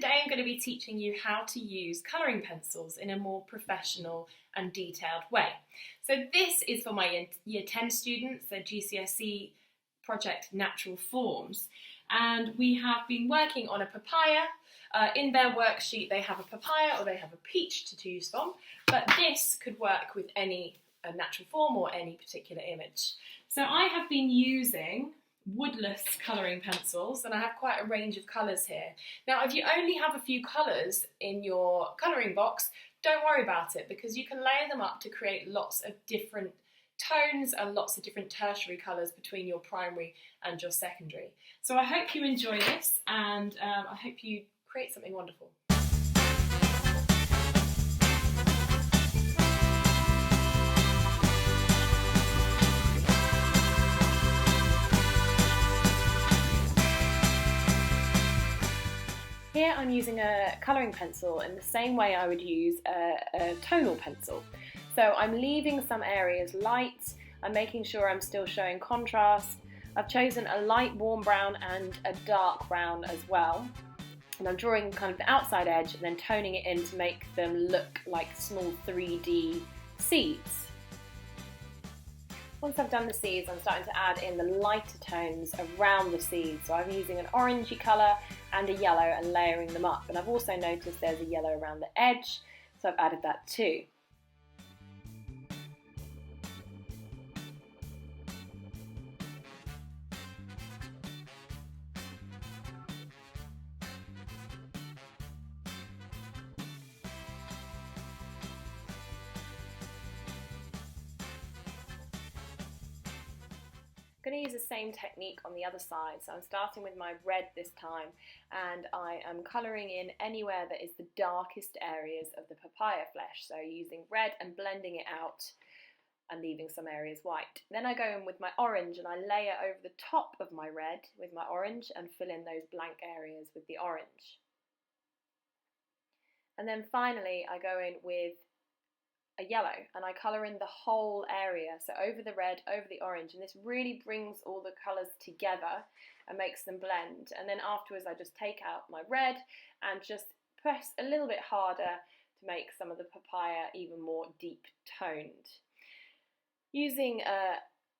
Today I'm going to be teaching you how to use colouring pencils in a more professional and detailed way. So this is for my Year 10 students, their GCSE project Natural Forms, and we have been working on a papaya. In their worksheet they have a papaya or they have a peach to choose from, but this could work with any natural form or any particular image. So I have been using woodless colouring pencils, and I have quite a range of colours here. Now if you only have a few colours in your colouring box, don't worry about it, because you can layer them up to create lots of different tones and lots of different tertiary colours between your primary and your secondary. So I hope you enjoy this, and I hope you create something wonderful. Here I'm using a colouring pencil in the same way I would use a tonal pencil. So I'm leaving some areas light, I'm making sure I'm still showing contrast. I've chosen a light warm brown and a dark brown as well. And I'm drawing kind of the outside edge and then toning it in to make them look like small 3D seeds. Once I've done the seeds, I'm starting to add in the lighter tones around the seeds. So I'm using an orangey colour and a yellow and layering them up. And I've also noticed there's a yellow around the edge, so I've added that too. I'm going to use the same technique on the other side, so I'm starting with my red this time, and I am colouring in anywhere that is the darkest areas of the papaya flesh, so using red and blending it out and leaving some areas white. Then I go in with my orange and I layer over the top of my red with my orange and fill in those blank areas with the orange. And then finally I go in with a yellow and I colour in the whole area, so over the red, over the orange, and this really brings all the colours together and makes them blend. And then afterwards I just take out my red and just press a little bit harder to make some of the papaya even more deep toned. Using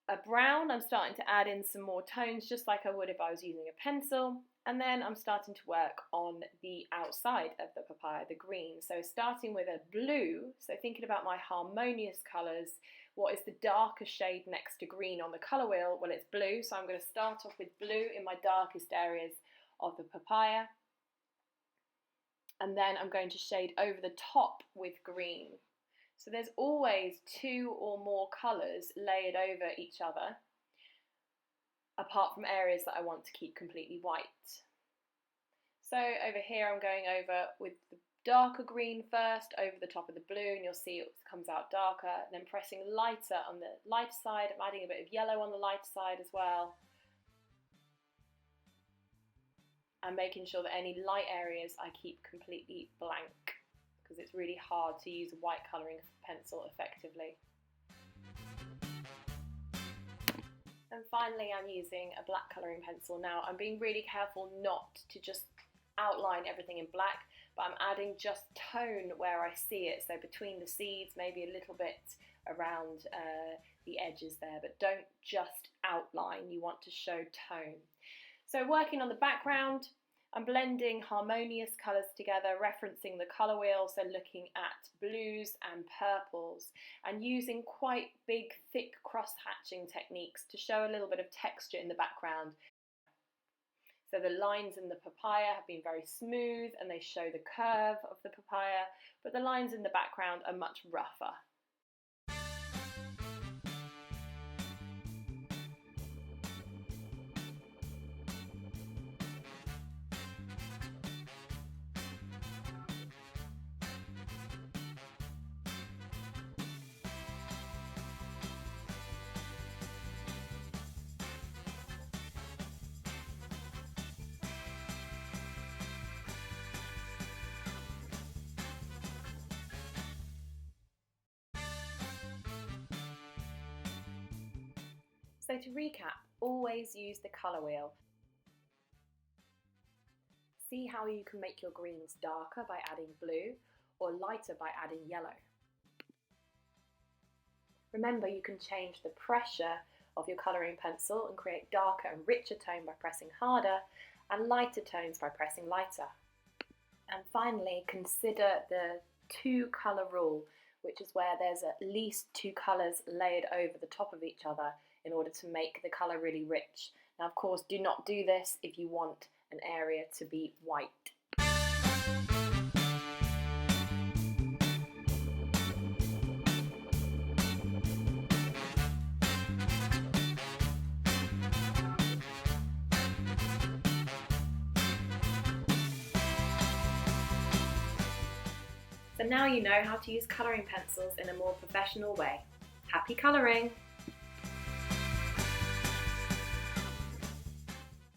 a brown, I'm starting to add in some more tones just like I would if I was using a pencil. And then I'm starting to work on the outside of the papaya, the green. So starting with a blue, so thinking about my harmonious colours, what is the darker shade next to green on the colour wheel? Well, it's blue, so I'm going to start off with blue in my darkest areas of the papaya. And then I'm going to shade over the top with green. So there's always two or more colours layered over each other, apart from areas that I want to keep completely white. So over here I'm going over with the darker green first over the top of the blue, and you'll see it comes out darker, and then pressing lighter on the lighter side. I'm adding a bit of yellow on the lighter side as well, and making sure that any light areas I keep completely blank, because it's really hard to use a white colouring pencil effectively. And finally I'm using a black colouring pencil. Now I'm being really careful not to just outline everything in black, but I'm adding just tone where I see it, so between the seeds, maybe a little bit around the edges there, but don't just outline, you want to show tone. So working on the background, I'm blending harmonious colours together, referencing the colour wheel, so looking at blues and purples, and using quite big, thick cross-hatching techniques to show a little bit of texture in the background. So the lines in the papaya have been very smooth and they show the curve of the papaya, but the lines in the background are much rougher. So to recap, always use the colour wheel. see how you can make your greens darker by adding blue or lighter by adding yellow. Remember, you can change the pressure of your colouring pencil and create darker and richer tone by pressing harder and lighter tones by pressing lighter. And finally, consider the 2-colour rule, which is where there's at least 2 colours layered over the top of each other in order to make the colour really rich. Now, of course, do not do this if you want an area to be white. So now you know how to use colouring pencils in a more professional way. Happy colouring!